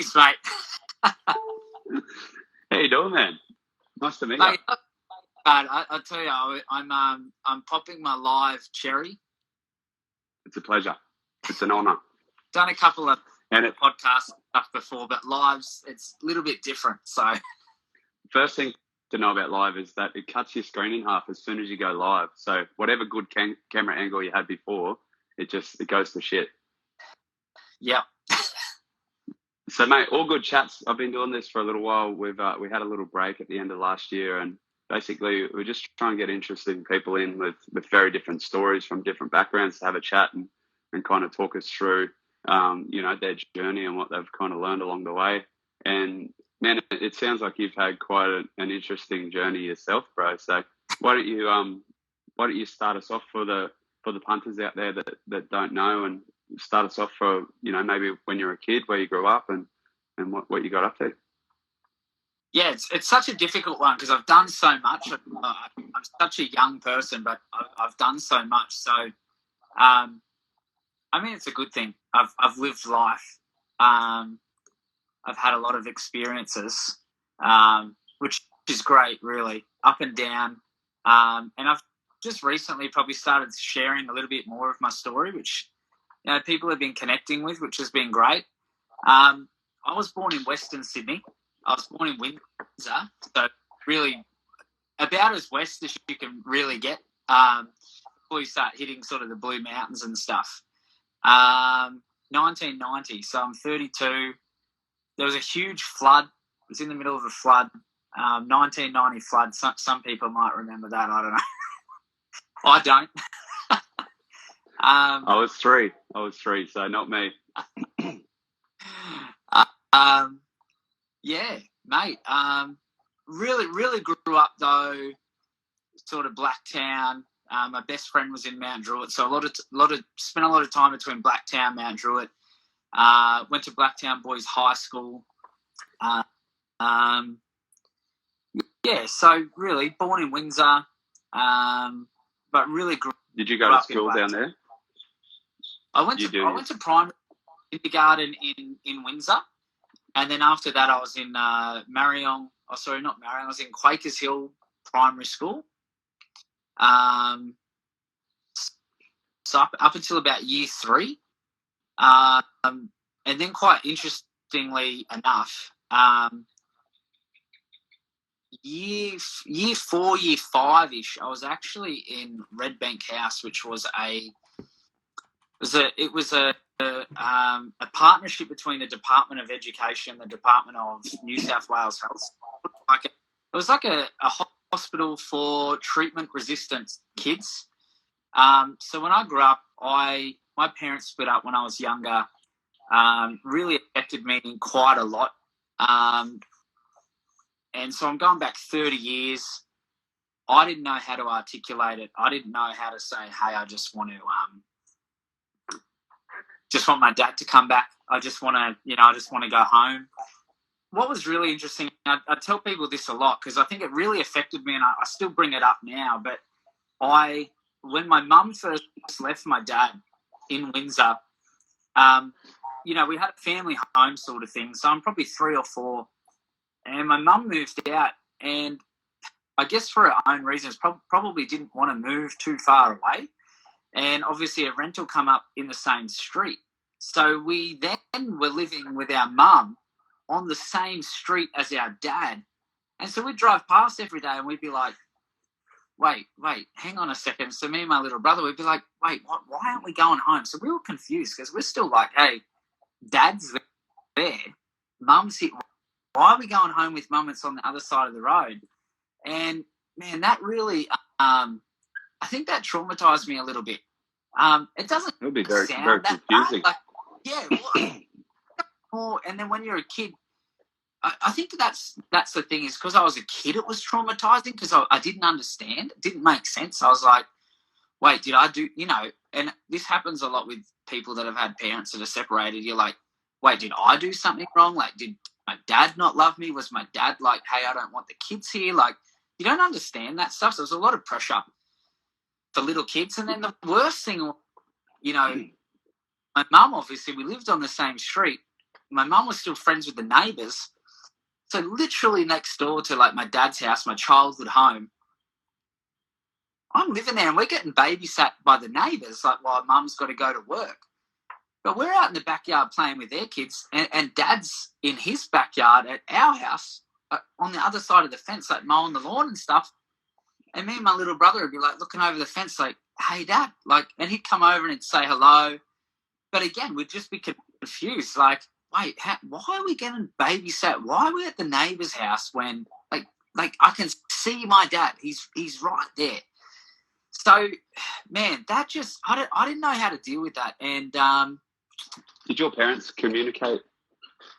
Thanks, mate. How you doing, man? Nice to meet Mate, you. I'll tell you, I'm popping my live cherry. It's a pleasure. It's an honour. Done a couple of And podcast stuff before, but lives, it's a little bit different. So, first thing to know about live is that it cuts your screen in half as soon as you go live. So whatever good camera angle you had before, it goes to shit. yeah. So, mate, all good chats. I've been doing this for a little while. We had a little break at the end of last year, and basically we're just trying to get interesting people in with very different stories from different backgrounds to have a chat and kind of talk us through, their journey and what they've kind of learned along the way. And man, it sounds like you've had quite an interesting journey yourself, bro. So why don't you start us off for the punters out there that don't know, and start us off for, maybe when you were a kid, where you grew up and what you got up to. Yeah, it's such a difficult one because I've done so much. I'm such a young person, but I've done so much. So, it's a good thing. I've lived life. I've had a lot of experiences, which is great, really, up and down. And I've just recently probably started sharing a little bit more of my story, which people have been connecting with, which has been great. I was born in Western Sydney. I was born in Windsor, so really about as west as you can really get before you start hitting sort of the Blue Mountains and stuff. 1990, so I'm 32. There was a huge flood. It was in the middle of a flood. 1990 flood. Some people might remember that. I don't know. I don't. I was three, so not me. Yeah, mate. Really grew up though, sort of Blacktown. My best friend was in Mount Druitt, so spent a lot of time between Blacktown, Mount Druitt. Went to Blacktown Boys High School. Yeah, so really born in Windsor, but really grew. Did you go to school down there? I went to primary kindergarten in Windsor, and then after that I was in Marryong. Oh, sorry, not Marryong. I was in Quakers Hill Primary School. So up until about year 3, and then quite interestingly enough, year 4, year 5-ish, I was actually in Redbank House, which was a partnership between the Department of Education and the Department of New South Wales Health. It was like a hospital for treatment-resistant kids. So when I grew up, my parents split up when I was younger. Really affected me quite a lot. And so I'm going back 30 years. I didn't know how to articulate it. I didn't know how to say, hey, I just want my dad to come back. I just want to go home. What was really interesting, I tell people this a lot because I think it really affected me, and I still bring it up now, but when my mum first left my dad in Windsor, we had a family home sort of thing, so I'm probably 3 or 4, and my mum moved out, and I guess for her own reasons, probably didn't want to move too far away, and obviously a rental come up in the same street. So we then were living with our mum on the same street as our dad. And so we'd drive past every day and we'd be like, wait, hang on a second. So me and my little brother, we'd be like, wait, what? Why aren't we going home? So we were confused because we're still like, hey, dad's there, mum's here. Why are we going home with mum? It's on the other side of the road. And, man, that really, I think that traumatized me a little bit. It doesn't It'll be very, sound very that confusing. bad. Like, yeah, and then when you're a kid, I think that's the thing, is because I was a kid, it was traumatizing because I didn't understand. It didn't make sense. I was like, wait, did I do, and this happens a lot with people that have had parents that are separated. You're like, wait, did I do something wrong? Like, did my dad not love me? Was my dad like, hey, I don't want the kids here? Like, you don't understand that stuff. So there's a lot of pressure for little kids. And then the worst thing, my mum, obviously, we lived on the same street. my mum was still friends with the neighbours. So literally next door to like my dad's house, my childhood home, I'm living there and we're getting babysat by the neighbours, like while mum's got to go to work. But we're out in the backyard playing with their kids, and dad's in his backyard at our house on the other side of the fence, like mowing the lawn and stuff. And me and my little brother would be like looking over the fence, like, "Hey, Dad," like, and he'd come over and he'd say hello. But again, we'd just be confused, like, wait, why are we getting babysat? Why are we at the neighbour's house when, like I can see my dad? He's right there. So, man, that just I didn't know how to deal with that. And did your parents communicate,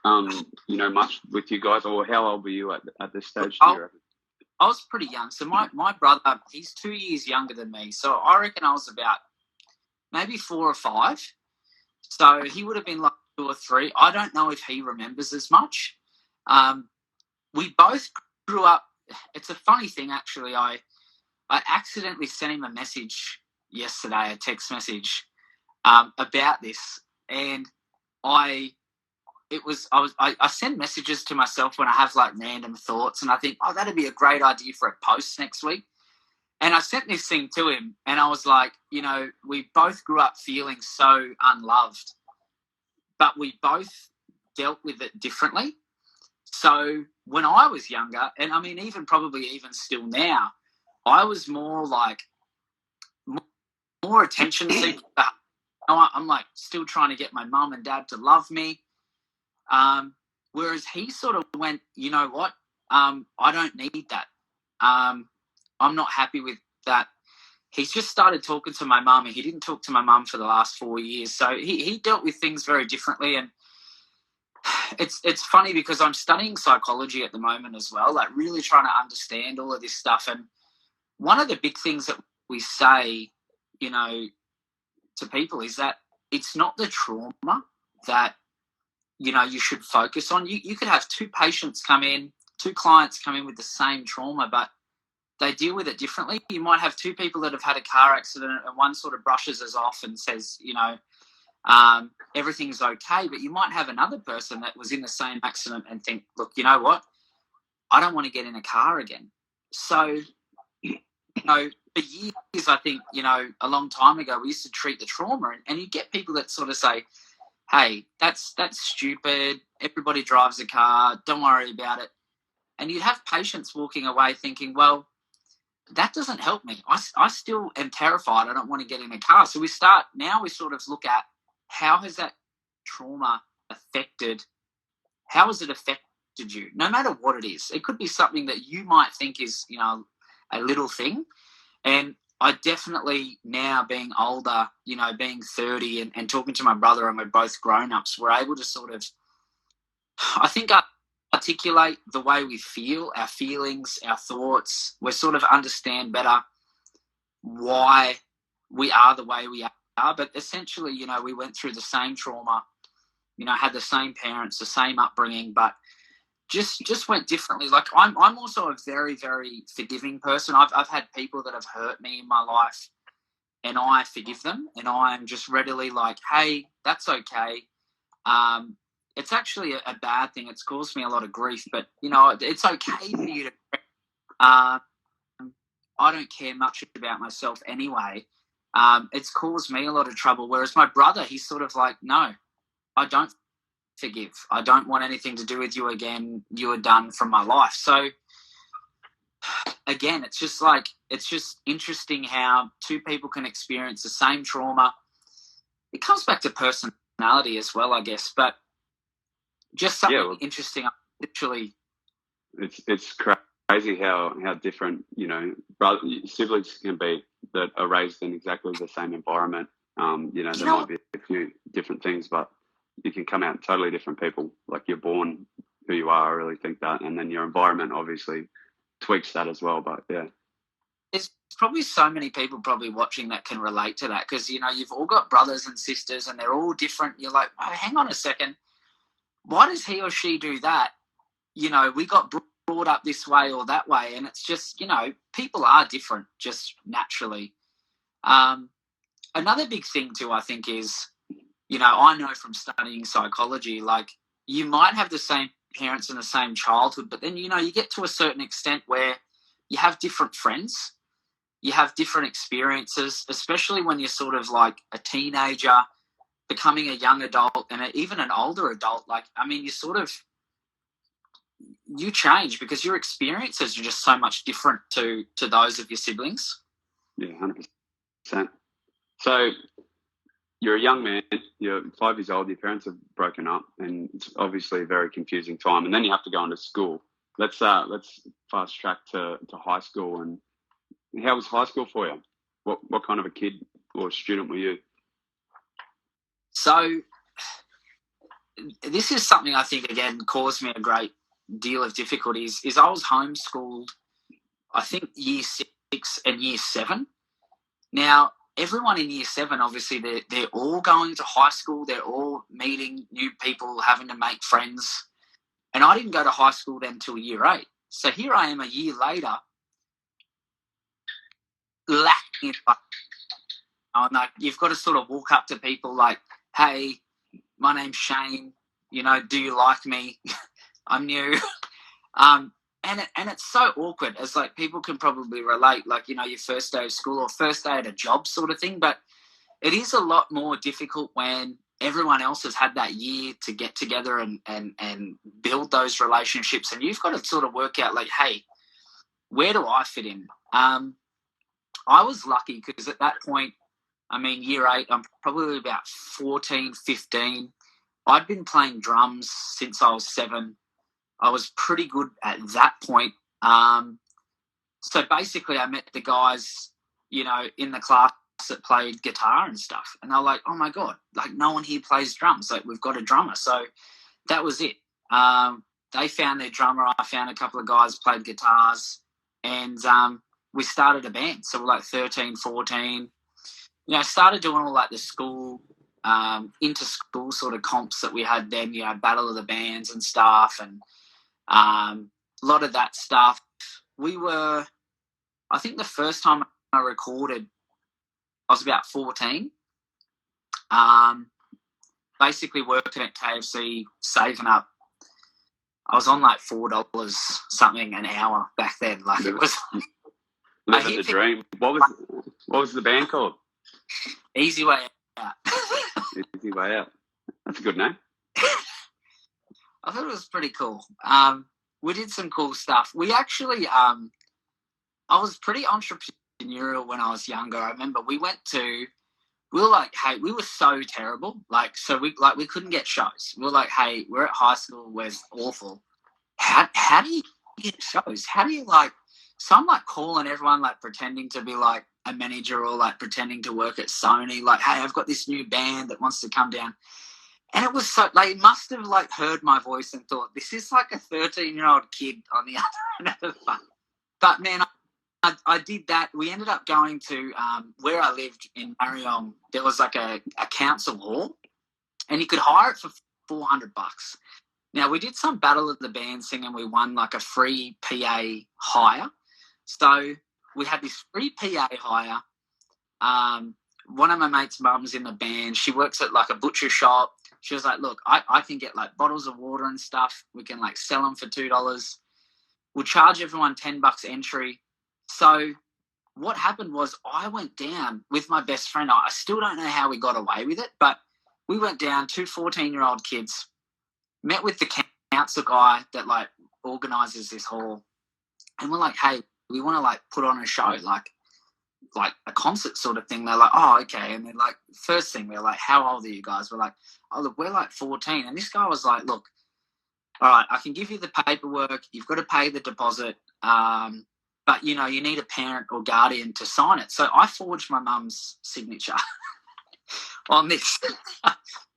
much with you guys, or how old were you at this stage? I was pretty young. So my brother, he's 2 years younger than me. So I reckon I was about maybe 4 or 5. So he would have been like 2 or 3. I don't know if he remembers as much. We both grew up. It's a funny thing, actually. I accidentally sent him a message yesterday, a text message about this, and I send messages to myself when I have like random thoughts, and I think, oh, that'd be a great idea for a post next week. And I sent this thing to him, and I was like, we both grew up feeling so unloved, but we both dealt with it differently. So when I was younger, and I mean, even still now, I was more like more attention seeking. I'm like still trying to get my mum and dad to love me. Whereas he sort of went, you know what? I don't need that. I'm not happy with that. He's just started talking to my mum, and he didn't talk to my mum for the last 4 years. So he dealt with things very differently. And it's funny because I'm studying psychology at the moment as well, like really trying to understand all of this stuff. And one of the big things that we say, to people is that it's not the trauma that, you should focus on. You could have 2 clients come in with the same trauma, but they deal with it differently. You might have 2 people that have had a car accident, and one sort of brushes us off and says, everything's okay. But you might have another person that was in the same accident and think, look, you know what? I don't want to get in a car again. So, for years, I think, a long time ago, we used to treat the trauma, and you get people that sort of say, hey, that's stupid. Everybody drives a car. Don't worry about it. And you'd have patients walking away thinking, well, that doesn't help me. I still am terrified. I don't want to get in a car. So we sort of look at how has that trauma affected you, no matter what it is. It could be something that you might think is, a little thing. And I definitely now, being older, being 30 and talking to my brother, and we're both grown-ups, we're able to sort of, I think, articulate the way we feel, our feelings, our thoughts. We sort of understand better why we are the way we are. But essentially, we went through the same trauma, had the same parents, the same upbringing, but just went differently. Like I'm also a very, very forgiving person. I've had people that have hurt me in my life, and I forgive them, and I'm just readily like, hey, that's okay. It's actually a bad thing. It's caused me a lot of grief, but it's okay for you to. I don't care much about myself anyway. It's caused me a lot of trouble. Whereas my brother, he's sort of like, no, I don't forgive. I don't want anything to do with you again. You are done from my life. So again, it's just interesting how 2 people can experience the same trauma. It comes back to personality as well, I guess, but just something interesting. Literally, it's crazy how different siblings can be that are raised in exactly the same environment. There might be a few different things, but you can come out totally different people. Like you're born who you are. I really think that, and then your environment obviously tweaks that as well. But yeah, there's probably so many people probably watching that can relate to that, because you've all got brothers and sisters, and they're all different. You're like, oh, hang on a second, why does he or she do that? We got brought up this way or that way, and it's just people are different just naturally. Another big thing too, I think, is I know from studying psychology, like you might have the same parents and the same childhood, but then, you get to a certain extent where you have different friends, you have different experiences, especially when you're sort of like a teenager, becoming a young adult, and even an older adult. Like, I mean, you change because your experiences are just so much different to those of your siblings. Yeah, 100%. So you're a young man, you're 5 years old, your parents have broken up, and it's obviously a very confusing time. And then you have to go into school. Let's fast track to high school. And how was high school for you? What kind of a kid or student were you? So this is something I think, again, caused me a great deal of difficulties, is I was homeschooled, I think, year 6 and year 7. Now, everyone in year 7, obviously, they're all going to high school. They're all meeting new people, having to make friends. And I didn't go to high school then until year 8. So here I am a year later, lacking. Like, you've got to sort of walk up to people like, hey, my name's Shane. Do you like me? I'm new. And it's so awkward, as like people can probably relate, like, your first day of school or first day at a job sort of thing. But it is a lot more difficult when everyone else has had that year to get together and build those relationships. And you've got to sort of work out, like, hey, where do I fit in? I was lucky because at that point, I mean, year 8, I'm probably about 14, 15. I'd been playing drums since I was 7. I was pretty good at that point. So basically I met the guys, in the class that played guitar and stuff. And they're like, oh, my God, like, no one here plays drums. Like, we've got a drummer. So that was it. They found their drummer. I found a couple of guys played guitars. And we started a band. So we're like 13, 14. Started doing all like the school, inter-school sort of comps that we had then, Battle of the Bands and stuff. And a lot of that stuff. I think the first time I recorded, I was about 14. Basically working at KFC, saving up. I was on like $4 something an hour back then. Like, it was living the dream. What was the band called? Easy Way Out. Easy Way Out. That's a good name. I thought it was pretty cool. We did some cool stuff. We actually, I was pretty entrepreneurial when I was younger. I remember we were like, hey, we were so terrible. Like, so we couldn't get shows. We were like, hey, we're at high school, we're awful. How do you get shows? How do you so I'm like calling everyone, like pretending to be like a manager or like pretending to work at Sony. Like, hey, I've got this new band that wants to come down. And it was so, they must have like heard my voice and thought, this is like a 13-year-old kid on the other end of the phone. But man, I did that. We ended up going to where I lived in Marion. There was like a council hall, and you could hire it for $400. Now, we did some Battle of the Band sing, and we won like a free PA hire. So we had this free PA hire. One of my mates' mums in the band, she works at like a butcher shop. She was like, look, I can get like bottles of water and stuff. We can like sell them for $2. We'll charge everyone $10 entry. So what happened was I went down with my best friend. I still don't know how we got away with it, but we went down, 2 14-year-old kids, met with the council guy that like organises this hall. And we're like, hey, we want to like put on a show, like a concert sort of thing. They're like, oh, okay. And then like, first thing, we're like, how old are you guys? We're like, oh, look, we're like 14. And this guy was like, look, all right, I can give you the paperwork. You've got to pay the deposit. But, you need a parent or guardian to sign it. So I forged my mum's signature on this,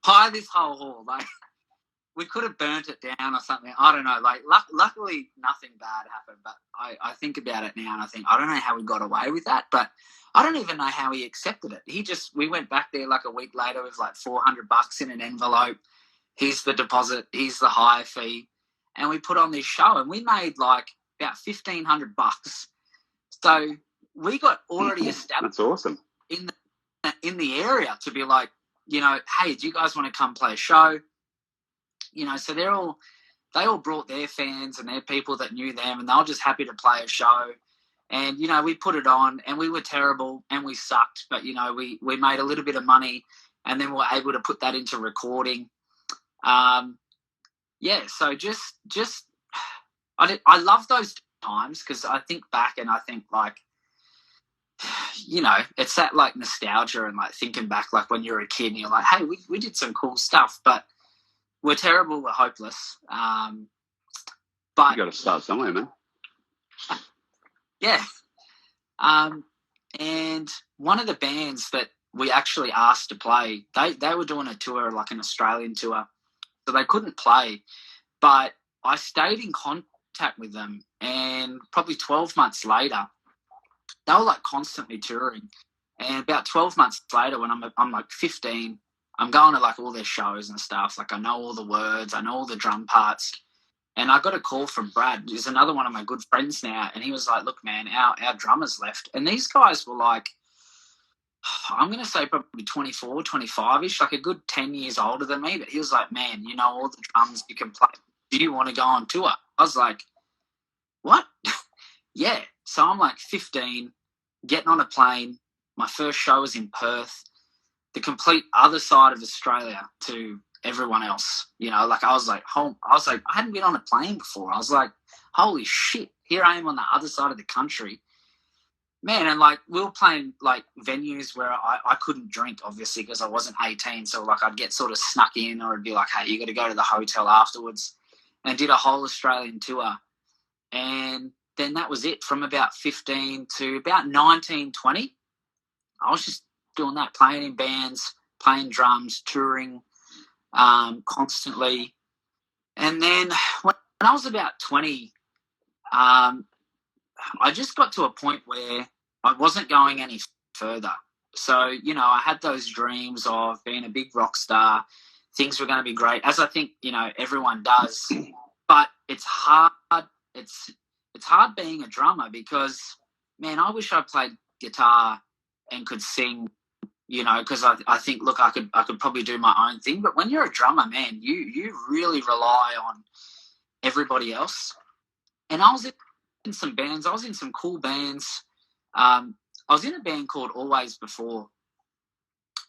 hire this whole hall. Like, we could have burnt it down or something. I don't know. Like, luckily, nothing bad happened. But I think about it now and I think, I don't know how we got away with that. But I don't even know how he accepted it. We went back there like a week later with like $400 in an envelope. Here's the deposit. Here's the hire fee. And we put on this show and we made like about $1,500. So we got already established. That's awesome. In the area to be like, hey, do you guys want to come play a show? So they all brought their fans and their people that knew them, and they were just happy to play a show. And, we put it on, and we were terrible and we sucked, but, we made a little bit of money, and then we were able to put that into recording. So just I love those times, because I think back and I think, like, it's that, like, nostalgia and, like, thinking back, like, when you're a kid and you're like, hey, we did some cool stuff, but we're terrible, we're hopeless. But you got to start somewhere, man. Yeah. And one of the bands that we actually asked to play, they were doing a tour, like an Australian tour, so they couldn't play. But I stayed in contact with them, and probably 12 months later, they were, like, constantly touring. And about 12 months later, when I'm like 15, I'm going to, like, all their shows and stuff. Like, I know all the words, I know all the drum parts. And I got a call from Brad, who's another one of my good friends now, and he was like, look, man, our drummer's left. And these guys were, like, I'm going to say probably 24, 25-ish, like a good 10 years older than me. But he was like, man, you know all the drums you can play. Do you want to go on tour? I was like, what? Yeah. So I'm like 15, getting on a plane. My first show was in Perth, the complete other side of Australia to everyone else. Like, I was like, I hadn't been on a plane before. I was like, holy shit, here I am on the other side of the country, man. And, like, we were playing, like, venues where I couldn't drink, obviously, because I wasn't 18. So, like, I'd get sort of snuck in, or it'd be like, hey, you got to go to the hotel afterwards, and did a whole Australian tour. And then that was it. From about 15 to about 19, 20, I was just doing that, playing in bands, playing drums, touring, constantly. And then when I was about 20, I just got to a point where I wasn't going any further. So, I had those dreams of being a big rock star. Things were going to be great, as I think, everyone does. But it's hard. It's hard being a drummer, because, man, I wish I played guitar and could sing, because I think, look, I could probably do my own thing. But when you're a drummer, man, you really rely on everybody else. And I was in some bands. I was in some cool bands. I was in a band called Always Before.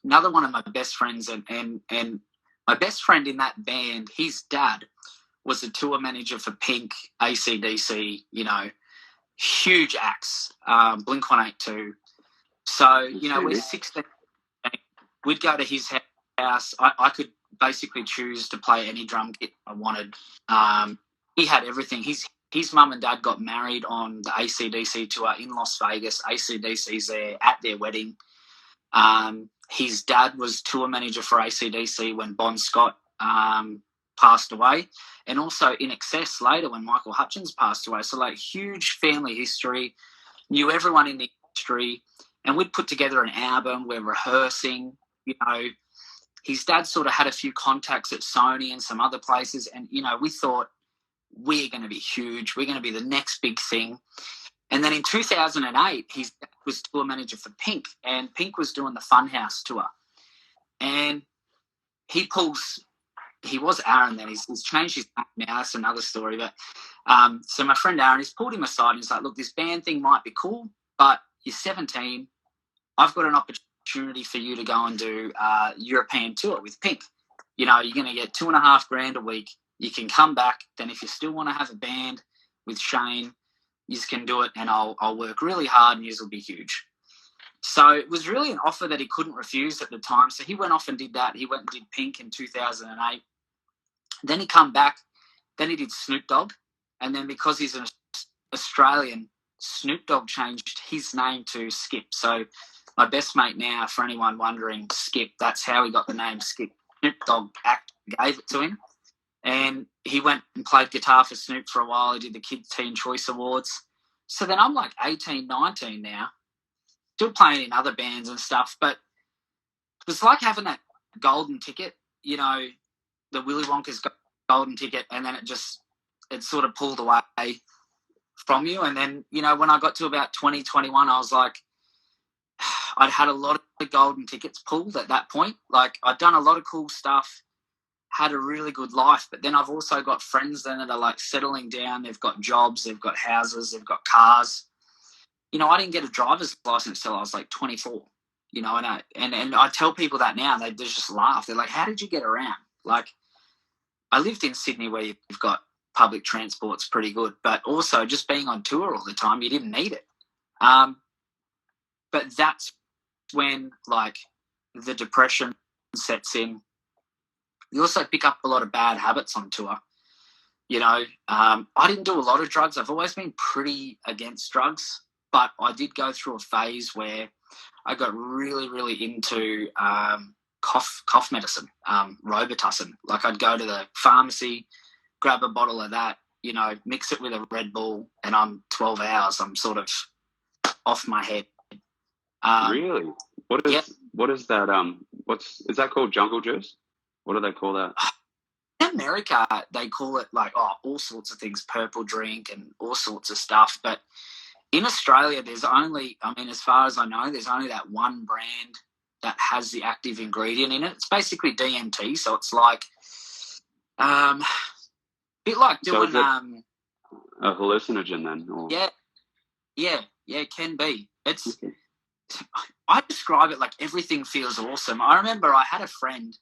Another one of my best friends, and my best friend in that band, his dad was the tour manager for Pink, AC/DC, huge acts, Blink-182. So, we're 16. We'd go to his house. I could basically choose to play any drum kit I wanted. He had everything. His mum and dad got married on the AC/DC tour in Las Vegas. AC/DC's there at their wedding. His dad was tour manager for AC/DC when Bon Scott passed away, and also In Excess later when Michael Hutchence passed away. So, like, huge family history, knew everyone in the industry, and we'd put together an album. We're rehearsing. His dad sort of had a few contacts at Sony and some other places, and, we thought, we're going to be huge. We're going to be the next big thing. And then in 2008, he was tour manager for Pink, and Pink was doing the Funhouse tour. And he was Aaron then. He's changed his name now. That's another story. But so my friend Aaron, he's pulled him aside and he's like, look, this band thing might be cool, but you're 17. I've got an opportunity for you to go and do a European tour with Pink. You're going to get $2,500 a week. You can come back. Then if you still want to have a band with Shane, you can do it, and I'll work really hard, and you will be huge. So it was really an offer that he couldn't refuse at the time. So he went off and did that. He went and did Pink in 2008. Then he come back. Then he did Snoop Dogg. And then because he's an Australian, Snoop Dogg changed his name to Skip. So my best mate now, for anyone wondering, Skip, that's how he got the name Skip. Snoop Dogg gave it to him. And he went and played guitar for Snoop for a while. He did the Kids Teen Choice Awards. So then I'm like 18, 19 now, still playing in other bands and stuff. But it was like having that golden ticket, the Willy Wonka's golden ticket, and then it sort of pulled away from you. And then, when I got to about 2021, I was like, I'd had a lot of golden tickets pulled at that point. Like, I'd done a lot of cool stuff, had a really good life. But then I've also got friends then that are like settling down. They've got jobs, they've got houses, they've got cars. You know, I didn't get a driver's license till I was like 24. You know, and I tell people that now, they just laugh. They're like, "How did you get around?" Like, I lived in Sydney where you've got public transport's pretty good, but also just being on tour all the time, you didn't need it. But that's when like the depression sets in. You also pick up a lot of bad habits on tour. You know, I didn't do a lot of drugs. I've always been pretty against drugs, but I did go through a phase where I got really, really into cough medicine, Robitussin. Like I'd go to the pharmacy, grab a bottle of that, you know, mix it with a Red Bull, and I'm 12 hours. I'm sort of off my head. Really? What is that? Is that called jungle juice? What do they call that? In America, they call it like all sorts of things, purple drink and all sorts of stuff. But in Australia, there's only, I mean, as far as I know, there's only that one brand that has the active ingredient in it. It's basically DMT, so it's like a bit like doing a hallucinogen then? Or? Yeah, it can be. It's I describe it like everything feels awesome. I remember I had a friend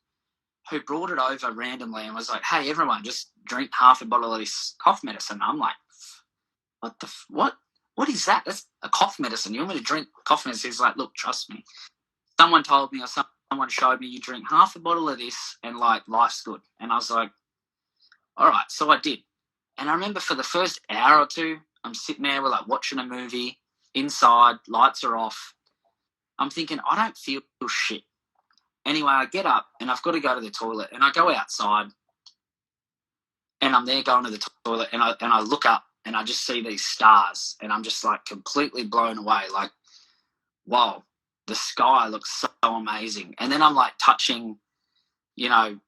who brought it over randomly and was like, "Hey, everyone, just drink half a bottle of this cough medicine." I'm like, what? What is that? That's a cough medicine. You want me to drink cough medicine? He's like, "Look, trust me. Someone told me or someone showed me you drink half a bottle of this and like life's good." And I was like, all right. So I did. And I remember for the first hour or two, I'm sitting there, we're like watching a movie inside, lights are off. I'm thinking, I don't feel shit. Anyway, I get up and I've got to go to the toilet, and I go outside and I'm there going to the toilet, and I look up and I just see these stars, and I'm just like completely blown away. Like, wow, the sky looks so amazing. And then I'm like touching, you know,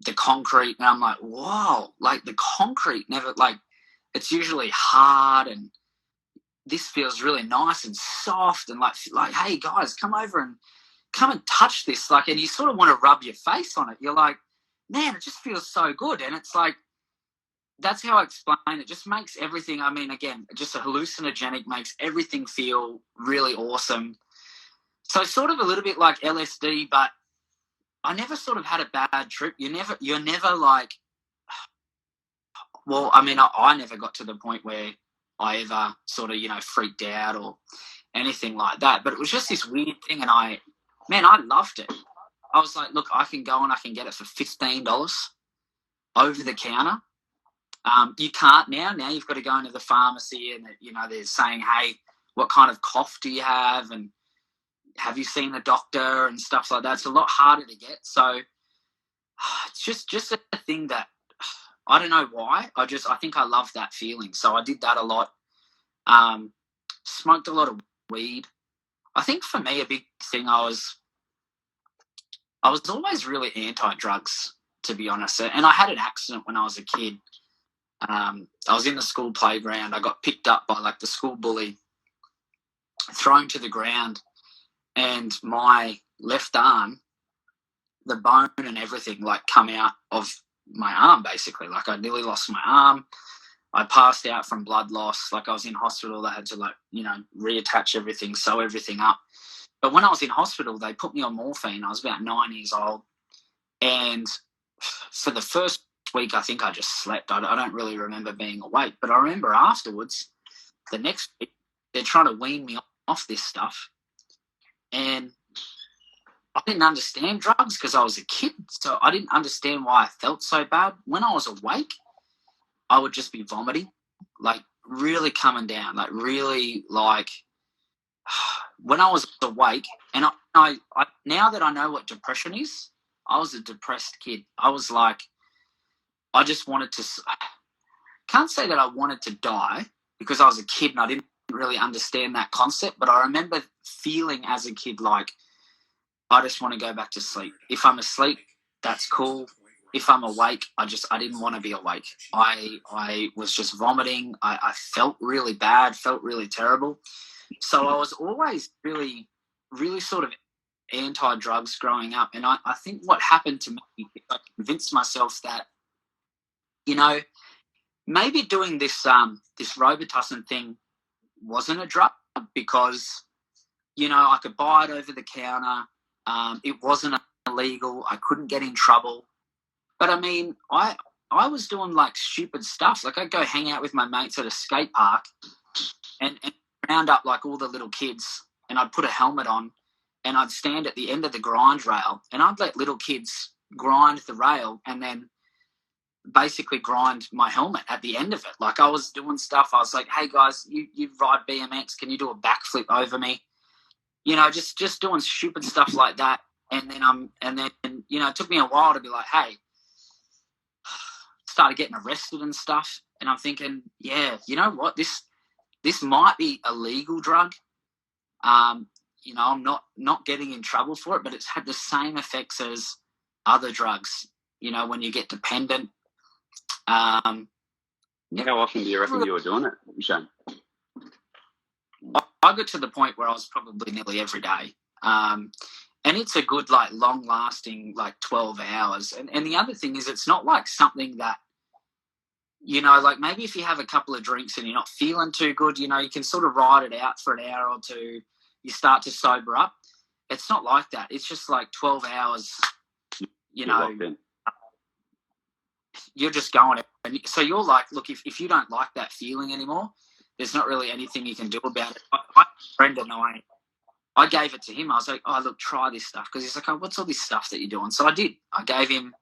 the concrete, and I'm like, whoa, like the concrete never, like, it's usually hard, and this feels really nice and soft, and like, hey guys, come over and come and touch this. Like, and you sort of want to rub your face on it. You're like, man, it just feels so good. And it's like, that's how I explain it. Just makes everything, I mean, again, just a hallucinogenic, makes everything feel really awesome. So sort of a little bit like LSD, but I never sort of had a bad trip. You're never like, well, I mean, I never got to the point where I ever sort of, you know, freaked out or anything like that. But it was just this weird thing, and I loved it. I was like, look, I can go and I can get it for $15 over the counter. You can't now. Now you've got to go into the pharmacy, and, you know, they're saying, hey, what kind of cough do you have? And have you seen a doctor and stuff like that? It's a lot harder to get. So it's just a thing that I don't know why. I think I love that feeling. So I did that a lot. Smoked a lot of weed. I think for me, a big thing, I was always really anti-drugs, to be honest. And I had an accident when I was a kid. I was in the school playground. I got picked up by like the school bully, thrown to the ground, and my left arm, the bone and everything, like come out of my arm, basically. Like, I nearly lost my arm. I passed out from blood loss. Like, I was in hospital. They had to, like, you know, reattach everything, sew everything up. But when I was in hospital, they put me on morphine. I was about 9 years old. And for the first week, I think I just slept. I don't really remember being awake. But I remember afterwards, the next week, they're trying to wean me off this stuff. And I didn't understand drugs because I was a kid. So I didn't understand why I felt so bad. When I was awake, I would just be vomiting, like really coming down, like really, like, when I was awake. And I now that I know what depression is, I was a depressed kid. I was like, I just wanted to, can't say that I wanted to die because I was a kid and I didn't really understand that concept, but I remember feeling as a kid like, I just want to go back to sleep. If I'm asleep, that's cool. If I'm awake, I didn't want to be awake. I was just vomiting. I felt really bad, felt really terrible. So I was always really, really sort of anti-drugs growing up, and I think what happened to me is I convinced myself that, you know, maybe doing this Robitussin thing wasn't a drug because, you know, I could buy it over the counter. It wasn't illegal. I couldn't get in trouble. But I mean, I was doing like stupid stuff. Like I'd go hang out with my mates at a skate park and round up like all the little kids, and I'd put a helmet on and I'd stand at the end of the grind rail and I'd let little kids grind the rail and then basically grind my helmet at the end of it. Like I was doing stuff. I was like, hey guys, you ride BMX. Can you do a backflip over me? You know, just doing stupid stuff like that. And then you know, it took me a while to be like, hey, started getting arrested and stuff. And I'm thinking, yeah, you know what? This might be a legal drug. You know, I'm not getting in trouble for it, but it's had the same effects as other drugs. You know, when you get dependent. How often do you reckon you were doing it, Shane? I got to the point where I was probably nearly every day. And it's a good, like, long-lasting, like, 12 hours. And the other thing is it's not like something that, you know, like maybe if you have a couple of drinks and you're not feeling too good, you know, you can sort of ride it out for an hour or two. You start to sober up. It's not like that. It's just like 12 hours, you know. You're just going. And so you're like, look, if you don't like that feeling anymore, there's not really anything you can do about it. My friend and I gave it to him. I was like, oh, look, try this stuff. Because he's like, oh, what's all this stuff that you're doing? So I did. I gave him,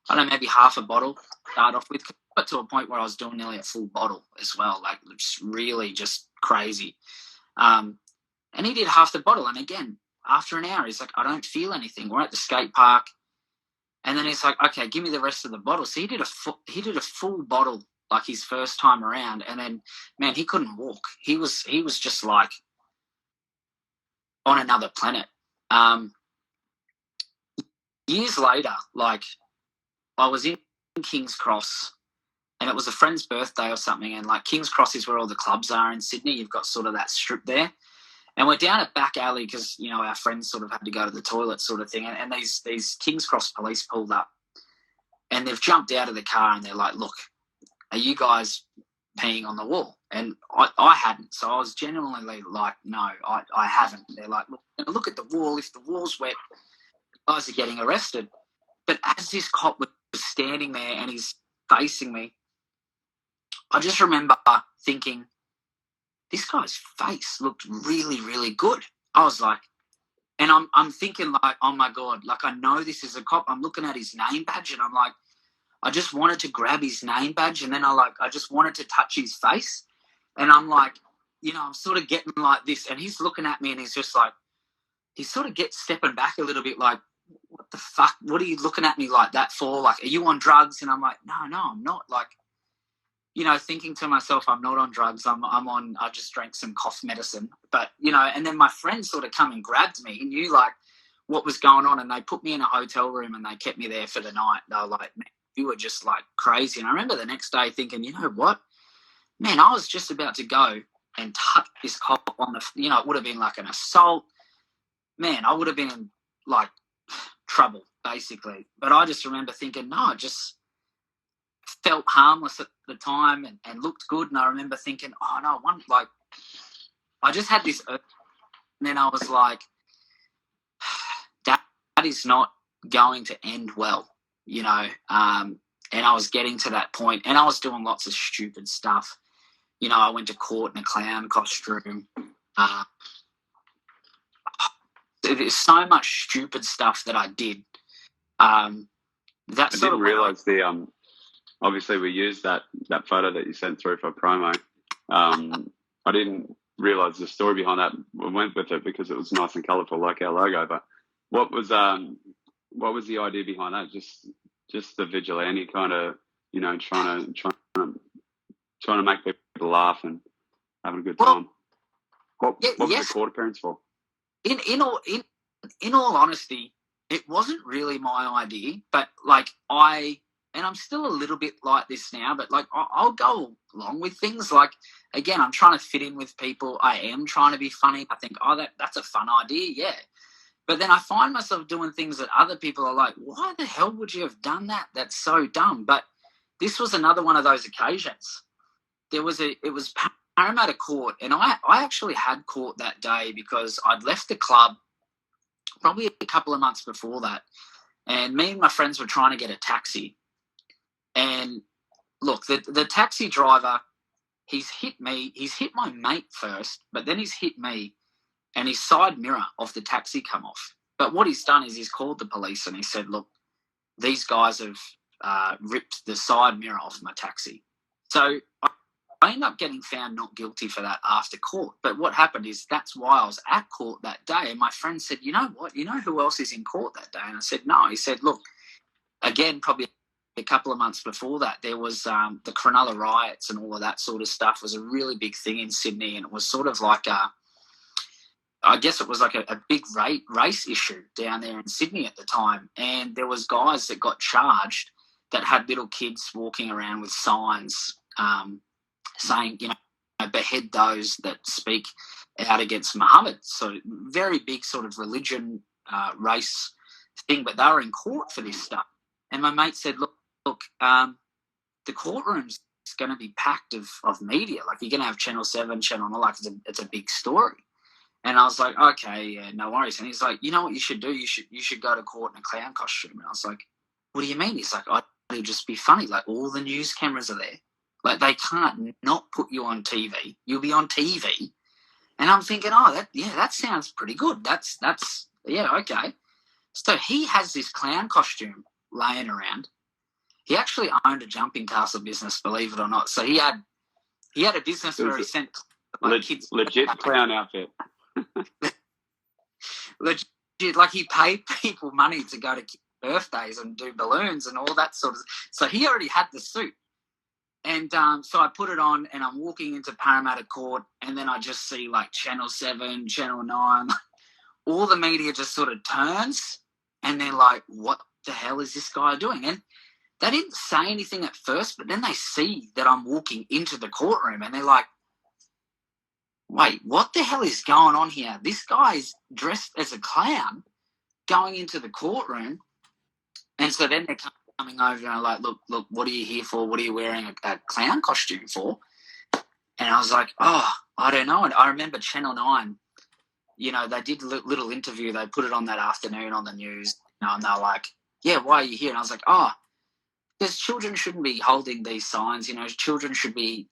I don't know, maybe half a bottle to start off with. Got to a point where I was doing nearly a full bottle as well. Like, it's really just crazy. And he did half the bottle. And again, after an hour, he's like, I don't feel anything. We're at the skate park. And then he's like, okay, give me the rest of the bottle. So he did a full bottle, like his first time around. And then, man, he couldn't walk. He was just like on another planet. Years later, like I was in King's Cross and it was a friend's birthday or something. And like King's Cross is where all the clubs are in Sydney. You've got sort of that strip there. And we're down a back alley because, you know, our friends sort of had to go to the toilet sort of thing. And these King's Cross police pulled up and they've jumped out of the car and they're like, look, are you guys peeing on the wall? And I hadn't. So I was genuinely like, no, I haven't. They're like, look at the wall. If the wall's wet, guys are getting arrested. But as this cop was standing there and he's facing me, I just remember thinking, this guy's face looked really, really good. I was like, and I'm thinking like, oh my God, like I know this is a cop. I'm looking at his name badge and I'm like, I just wanted to grab his name badge and then I just wanted to touch his face. And I'm like, you know, I'm sort of getting like this and he's looking at me and he's just like, he sort of gets stepping back a little bit like, what the fuck? What are you looking at me like that for? Like, are you on drugs? And I'm like, no, I'm not. Like, you know, thinking to myself, I'm not on drugs. I just drank some cough medicine. But, you know, and then my friends sort of come and grabbed me and knew like what was going on. And they put me in a hotel room and they kept me there for the night. They were like, man, you were just like crazy. And I remember the next day thinking, you know what, man, I was just about to go and touch this cop on the, you know, it would have been like an assault. Man, I would have been in like trouble basically. But I just remember thinking, no, I just felt harmless at the time and looked good. And I remember thinking, oh no, I just had this, and then I was like, that is not going to end well, you know. And I was getting to that point and I was doing lots of stupid stuff. You know, I went to court in a clown costume. There's so much stupid stuff that I did. I didn't realise obviously we used that photo that you sent through for promo. I didn't realise the story behind that. We went with it because it was nice and colourful like our logo. But what was the idea behind that? Just the vigilante kind of, you know, trying to make people laugh and having a good time. What was the court appearance for? In all honesty, it wasn't really my idea, but like I'm still a little bit like this now, but like I'll go along with things. Like, again, I'm trying to fit in with people. I am trying to be funny. I think, that's a fun idea. Yeah. But then I find myself doing things that other people are like, why the hell would you have done that? That's so dumb. But this was another one of those occasions. It was Parramatta Court, and I actually had court that day because I'd left the club probably a couple of months before that, and me and my friends were trying to get a taxi. And look, the taxi driver, he's hit my mate first, but then he's hit me, and his side mirror of the taxi come off. But what he's done is he's called the police and he said, look, these guys have ripped the side mirror off my taxi. So I ended up getting found not guilty for that after court. But what happened is that's why I was at court that day. And my friend said, you know what? You know who else is in court that day? And I said, no. He said, look, again, probably a couple of months before that, there was the Cronulla riots and all of that sort of stuff was a really big thing in Sydney. And it was sort of like I guess it was like a big race issue down there in Sydney at the time. And there was guys that got charged that had little kids walking around with signs saying, you know, behead those that speak out against Muhammad. So very big sort of religion, race thing, but they were in court for this stuff. And my mate said, look, the courtroom's going to be packed of media. Like you're going to have Channel 7, Channel 9, like it's a big story. And I was like, okay, yeah, no worries. And he's like, you know what you should do? You should go to court in a clown costume. And I was like, what do you mean? He's like, it'll just be funny. Like all the news cameras are there. Like they can't not put you on TV. You'll be on TV. And I'm thinking, that sounds pretty good. That's yeah, okay. So he has this clown costume laying around. He actually owned a jumping castle business, believe it or not. So he had a business where he sent kids. Legit clown outfit. Legit, like he paid people money to go to birthdays and do balloons and all that sort of. So he already had the suit, and so I put it on, and I'm walking into Parramatta Court, and then I just see like Channel 7, Channel 9, all the media just sort of turns, and they're like, "What the hell is this guy doing?" And they didn't say anything at first, but then they see that I'm walking into the courtroom, and they're like, wait, what the hell is going on here? This guy's dressed as a clown going into the courtroom. And so then they're coming over and like, look, what are you here for? What are you wearing a clown costume for? And I was like, I don't know. And I remember Channel 9, you know, they did a little interview. They put it on that afternoon on the news, you know, and they're like, yeah, why are you here? And I was like, because children shouldn't be holding these signs. You know, children should be